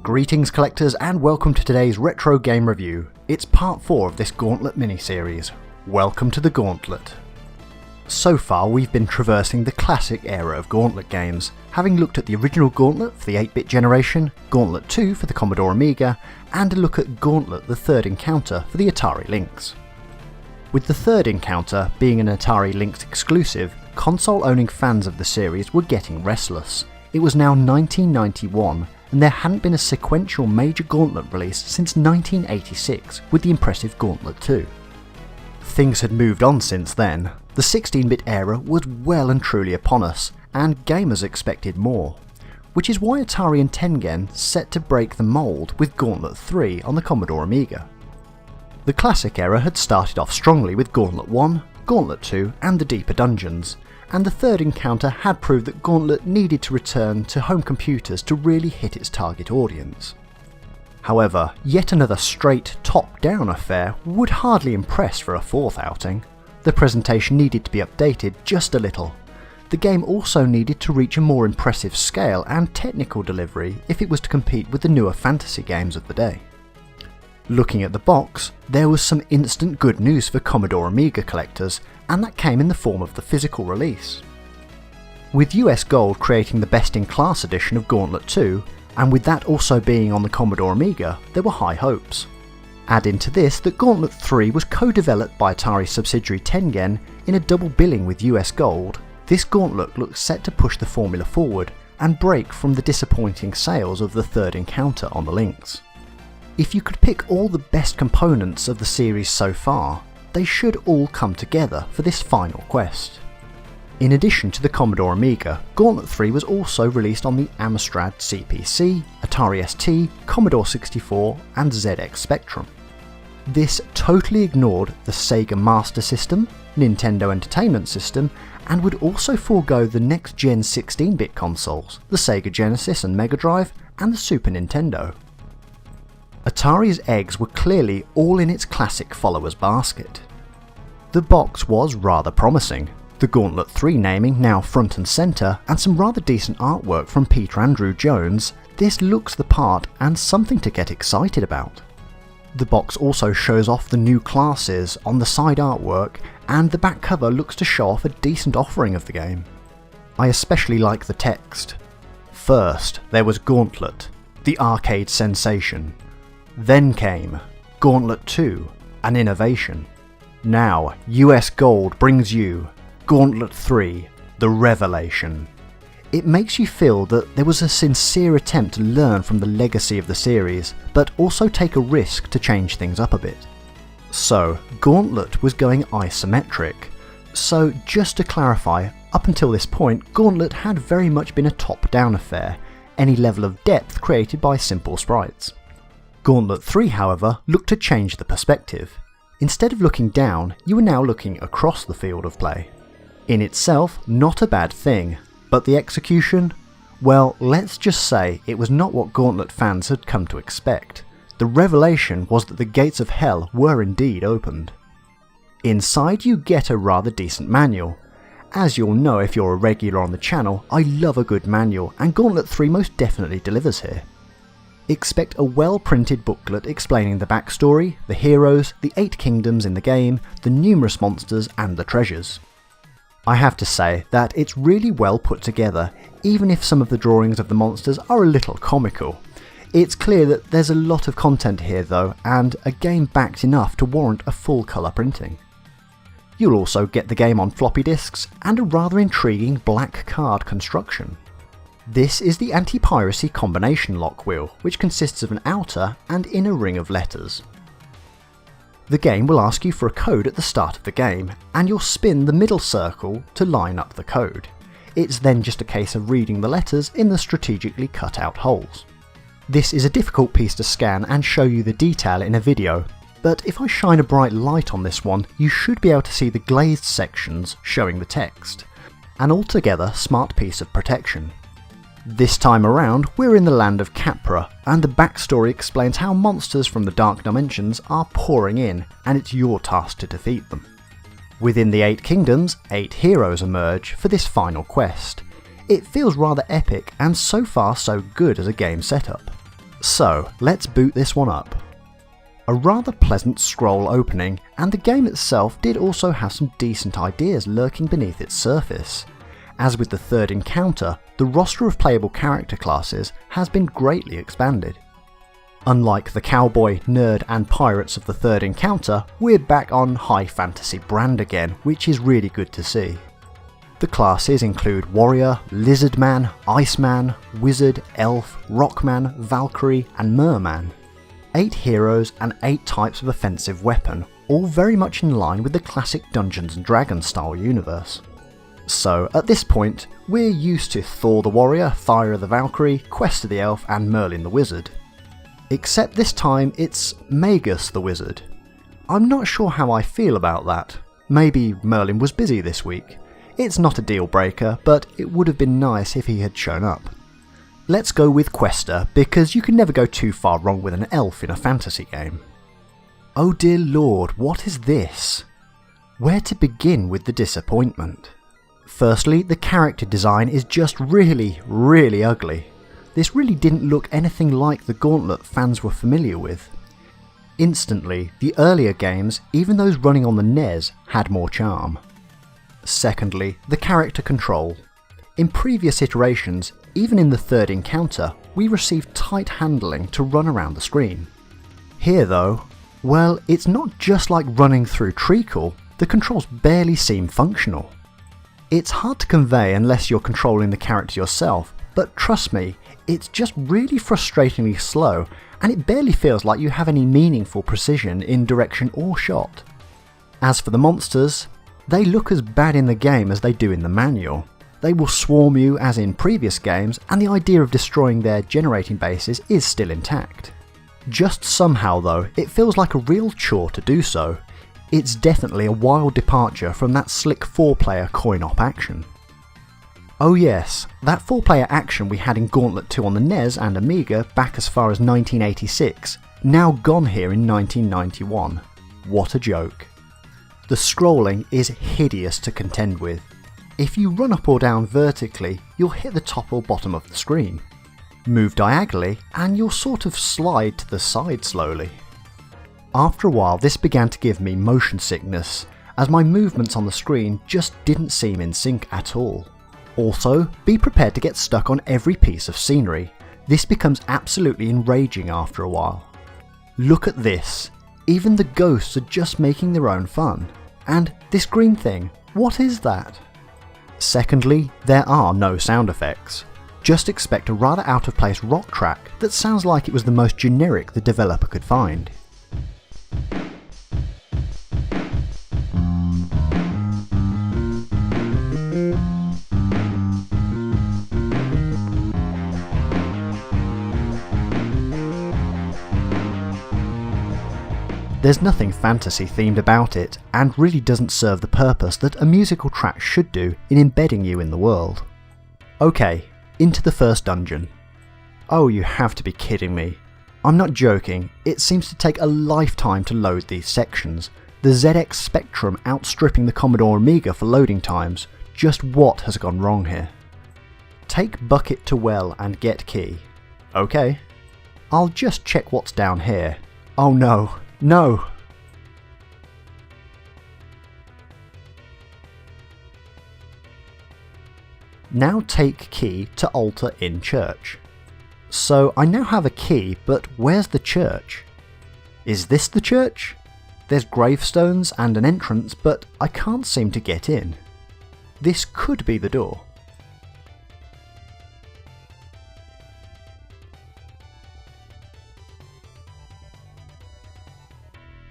Greetings collectors and welcome to today's retro game review. It's part 4 of this Gauntlet mini-series. Welcome to the Gauntlet. So far we've been traversing the classic era of Gauntlet games, having looked at the original Gauntlet for the 8-bit generation, Gauntlet 2 for the Commodore Amiga, and a look at Gauntlet the Third Encounter for the Atari Lynx. With the Third Encounter being an Atari Lynx exclusive, console-owning fans of the series were getting restless. It was now 1991, and there hadn't been a sequential major Gauntlet release since 1986 with the impressive Gauntlet 2. Things had moved on since then. The 16-bit era was well and truly upon us, and gamers expected more, which is why Atari and Tengen set to break the mould with Gauntlet 3 on the Commodore Amiga. The classic era had started off strongly with Gauntlet 1, Gauntlet 2 and The Deeper Dungeons, and the Third Encounter had proved that Gauntlet needed to return to home computers to really hit its target audience. However, yet another straight top-down affair would hardly impress for a fourth outing. The presentation needed to be updated just a little. The game also needed to reach a more impressive scale and technical delivery if it was to compete with the newer fantasy games of the day. Looking at the box, there was some instant good news for Commodore Amiga collectors, and that came in the form of the physical release. With US Gold creating the best-in-class edition of Gauntlet 2, and with that also being on the Commodore Amiga, there were high hopes. Add into this that Gauntlet 3 was co-developed by Atari subsidiary Tengen in a double billing with US Gold, this Gauntlet looks set to push the formula forward and break from the disappointing sales of the Third Encounter on the Lynx. If you could pick all the best components of the series so far, they should all come together for this final quest. In addition to the Commodore Amiga, Gauntlet 3 was also released on the Amstrad CPC, Atari ST, Commodore 64 and ZX Spectrum. This totally ignored the Sega Master System, Nintendo Entertainment System, and would also forego the next-gen 16-bit consoles, the Sega Genesis and Mega Drive, and the Super Nintendo. Atari's eggs were clearly all in its classic followers basket. The box was rather promising, the Gauntlet 3 naming now front and centre, and some rather decent artwork from Peter Andrew Jones. This looks the part and something to get excited about. The box also shows off the new classes on the side artwork, and the back cover looks to show off a decent offering of the game. I especially like the text. First, there was Gauntlet, the arcade sensation. Then came Gauntlet 2, an innovation. Now, US Gold brings you Gauntlet 3, the revelation. It makes you feel that there was a sincere attempt to learn from the legacy of the series, but also take a risk to change things up a bit. So, Gauntlet was going isometric. So, just to clarify, up until this point, Gauntlet had very much been a top-down affair, any level of depth created by simple sprites. Gauntlet 3, however, looked to change the perspective. Instead of looking down, you were now looking across the field of play. In itself, not a bad thing, but the execution? Well, let's just say it was not what Gauntlet fans had come to expect. The revelation was that the gates of hell were indeed opened. Inside you get a rather decent manual. As you'll know if you're a regular on the channel, I love a good manual, and Gauntlet 3 most definitely delivers here. Expect a well-printed booklet explaining the backstory, the heroes, the 8 kingdoms in the game, the numerous monsters and the treasures. I have to say that it's really well put together, even if some of the drawings of the monsters are a little comical. It's clear that there's a lot of content here though, and a game backed enough to warrant a full colour printing. You'll also get the game on floppy disks and a rather intriguing black card construction. This is the anti-piracy combination lock wheel, which consists of an outer and inner ring of letters. The game will ask you for a code at the start of the game, and you'll spin the middle circle to line up the code. It's then just a case of reading the letters in the strategically cut out holes. This is a difficult piece to scan and show you the detail in a video, but if I shine a bright light on this one, you should be able to see the glazed sections showing the text. An altogether smart piece of protection. This time around, we're in the land of Capra, and the backstory explains how monsters from the Dark Dimensions are pouring in, and it's your task to defeat them. Within the 8 kingdoms, 8 heroes emerge for this final quest. It feels rather epic and so far so good as a game setup. So let's boot this one up. A rather pleasant scroll opening, and the game itself did also have some decent ideas lurking beneath its surface. As with the third encounter, the roster of playable character classes has been greatly expanded. Unlike the cowboy, nerd and pirates of the third encounter, we're back on high fantasy brand again, which is really good to see. The classes include warrior, lizardman, iceman, wizard, elf, rockman, valkyrie and merman. 8 heroes and 8 types of offensive weapon, all very much in line with the classic Dungeons & Dragons style universe. So at this point, we're used to Thor the warrior, Thyra the valkyrie, Questa the elf and Merlin the wizard. Except this time it's Magus the wizard. I'm not sure how I feel about that. Maybe Merlin was busy this week. It's not a deal breaker, but it would have been nice if he had shown up. Let's go with Questa, because you can never go too far wrong with an elf in a fantasy game. Oh dear lord, what is this? Where to begin with the disappointment? Firstly, the character design is just really ugly. This really didn't look anything like the Gauntlet fans were familiar with. Instantly, the earlier games, even those running on the NES, had more charm. Secondly, the character control. In previous iterations, even in the third encounter, we received tight handling to run around the screen. Here though, well, it's not just like running through treacle, the controls barely seem functional. It's hard to convey unless you're controlling the character yourself, but trust me, it's just really frustratingly slow, and it barely feels like you have any meaningful precision in direction or shot. As for the monsters, they look as bad in the game as they do in the manual. They will swarm you as in previous games, and the idea of destroying their generating bases is still intact. Just somehow though, it feels like a real chore to do so. It's definitely a wild departure from that slick 4-player coin-op action. Oh yes, that 4-player action we had in Gauntlet 2 on the NES and Amiga back as far as 1986, now gone here in 1991. What a joke. The scrolling is hideous to contend with. If you run up or down vertically, you'll hit the top or bottom of the screen. Move diagonally, and you'll sort of slide to the side slowly. After a while, this began to give me motion sickness, as my movements on the screen just didn't seem in sync at all. Also, be prepared to get stuck on every piece of scenery. This becomes absolutely enraging after a while. Look at this. Even the ghosts are just making their own fun. And this green thing, what is that? Secondly, there are no sound effects. Just expect a rather out of place rock track that sounds like it was the most generic the developer could find. There's nothing fantasy themed about it, and really doesn't serve the purpose that a musical track should do in embedding you in the world. Okay, into the first dungeon. Oh, you have to be kidding me. I'm not joking, it seems to take a lifetime to load these sections. The ZX Spectrum outstripping the Commodore Amiga for loading times. Just what has gone wrong here? Take bucket to well and get key. Okay. I'll just check what's down here. Oh no. No! Now take key to altar in church. So I now have a key, but where's the church? Is this the church? There's gravestones and an entrance, but I can't seem to get in. This could be the door.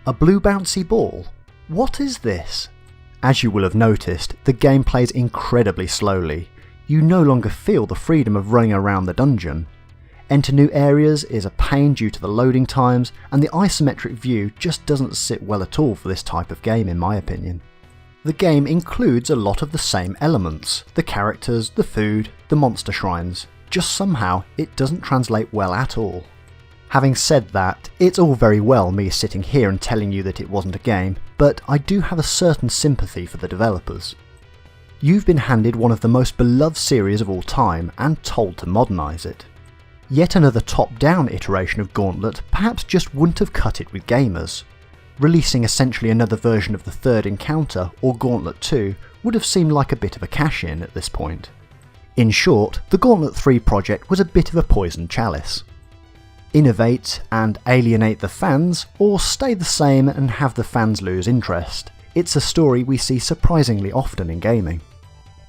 A blue bouncy ball? What is this? As you will have noticed, the game plays incredibly slowly. You no longer feel the freedom of running around the dungeon. Enter new areas is a pain due to the loading times, and the isometric view just doesn't sit well at all for this type of game in my opinion. The game includes a lot of the same elements, the characters, the food, the monster shrines, just somehow it doesn't translate well at all. Having said that, it's all very well me sitting here and telling you that it wasn't a game, but I do have a certain sympathy for the developers. You've been handed one of the most beloved series of all time and told to modernise it. Yet another top-down iteration of Gauntlet perhaps just wouldn't have cut it with gamers. Releasing essentially another version of the third encounter, or Gauntlet 2, would have seemed like a bit of a cash-in at this point. In short, the Gauntlet 3 project was a bit of a poisoned chalice. Innovate and alienate the fans, or stay the same and have the fans lose interest. It's a story we see surprisingly often in gaming.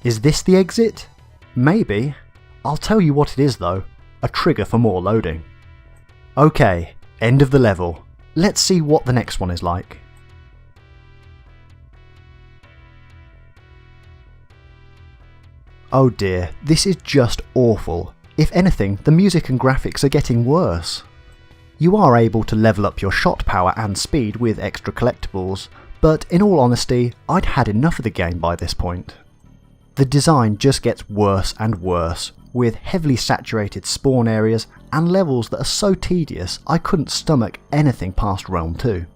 Is this the exit? Maybe. I'll tell you what it is though, a trigger for more loading. Okay, end of the level. Let's see what the next one is like. Oh dear, this is just awful. If anything, the music and graphics are getting worse. You are able to level up your shot power and speed with extra collectibles, but in all honesty, I'd had enough of the game by this point. The design just gets worse and worse, with heavily saturated spawn areas and levels that are so tedious I couldn't stomach anything past Realm 2.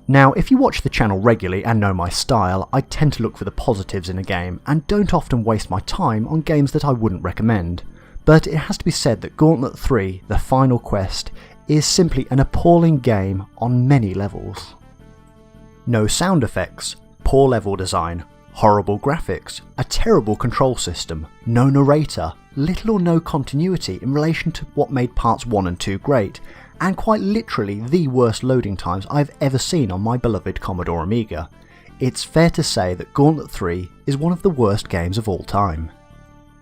Now, if you watch the channel regularly and know my style, I tend to look for the positives in a game and don't often waste my time on games that I wouldn't recommend. But it has to be said that Gauntlet 3, The Final Quest, is simply an appalling game on many levels. No sound effects, poor level design, horrible graphics, a terrible control system, no narrator, little or no continuity in relation to what made parts 1 and 2 great, and quite literally the worst loading times I've ever seen on my beloved Commodore Amiga. It's fair to say that Gauntlet 3 is one of the worst games of all time.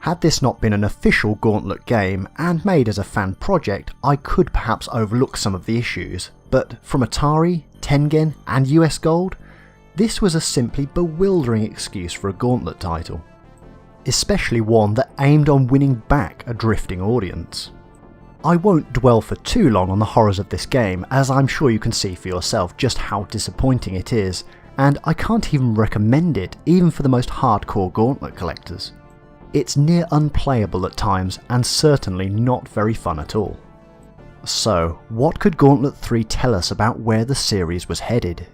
Had this not been an official Gauntlet game and made as a fan project, I could perhaps overlook some of the issues, but from Atari, Tengen and US Gold, this was a simply bewildering excuse for a Gauntlet title. Especially one that aimed on winning back a drifting audience. I won't dwell for too long on the horrors of this game, as I'm sure you can see for yourself just how disappointing it is, and I can't even recommend it even for the most hardcore Gauntlet collectors. It's near unplayable at times and certainly not very fun at all. So, what could Gauntlet 3 tell us about where the series was headed?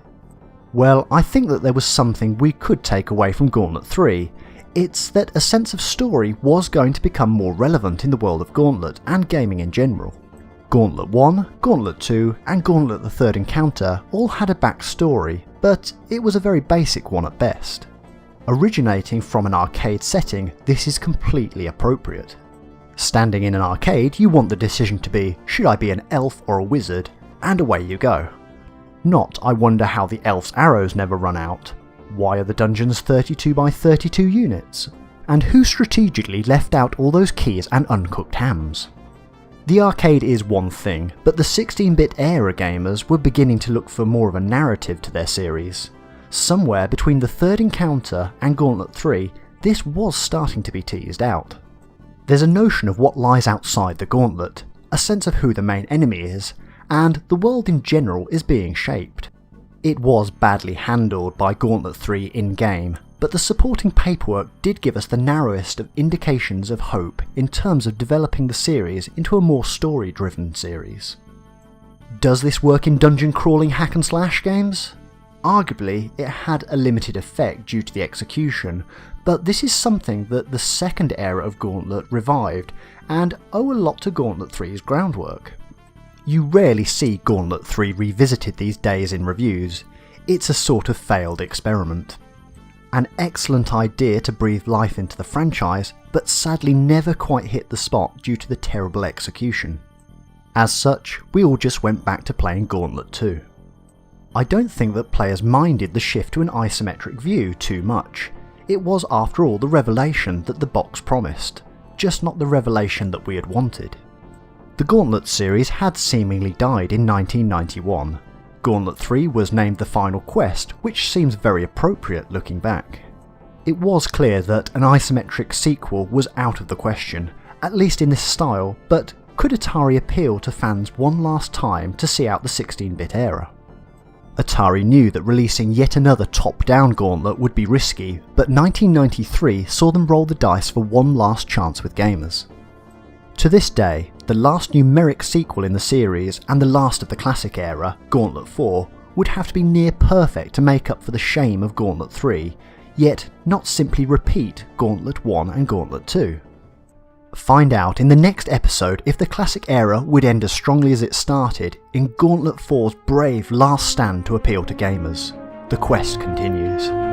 Well, I think that there was something we could take away from Gauntlet 3. It's that a sense of story was going to become more relevant in the world of Gauntlet and gaming in general. Gauntlet 1, Gauntlet 2 and Gauntlet the Third Encounter all had a backstory, but it was a very basic one at best. Originating from an arcade setting, this is completely appropriate. Standing in an arcade, you want the decision to be, should I be an elf or a wizard, and away you go. Not, I wonder how the elf's arrows never run out, why are the dungeons 32 by 32 units, and who strategically left out all those keys and uncooked hams. The arcade is one thing, but the 16-bit era gamers were beginning to look for more of a narrative to their series. Somewhere between the Third Encounter and Gauntlet 3, this was starting to be teased out. There's a notion of what lies outside the Gauntlet, a sense of who the main enemy is, and the world in general is being shaped. It was badly handled by Gauntlet 3 in-game, but the supporting paperwork did give us the narrowest of indications of hope in terms of developing the series into a more story-driven series. Does this work in dungeon crawling hack and slash games? Arguably, it had a limited effect due to the execution, but this is something that the second era of Gauntlet revived, and owe a lot to Gauntlet 3's groundwork. You rarely see Gauntlet 3 revisited these days in reviews. It's a sort of failed experiment. An excellent idea to breathe life into the franchise, but sadly never quite hit the spot due to the terrible execution. As such, we all just went back to playing Gauntlet 2. I don't think that players minded the shift to an isometric view too much. It was after all the revelation that the box promised, just not the revelation that we had wanted. The Gauntlet series had seemingly died in 1991. Gauntlet 3 was named The Final Quest, which seems very appropriate looking back. It was clear that an isometric sequel was out of the question, at least in this style, but could Atari appeal to fans one last time to see out the 16-bit era? Atari knew that releasing yet another top-down Gauntlet would be risky, but 1993 saw them roll the dice for one last chance with gamers. To this day, the last numeric sequel in the series and the last of the classic era, Gauntlet 4, would have to be near perfect to make up for the shame of Gauntlet 3, yet not simply repeat Gauntlet 1 and Gauntlet 2. Find out in the next episode if the classic era would end as strongly as it started in Gauntlet 4's brave last stand to appeal to gamers. The quest continues.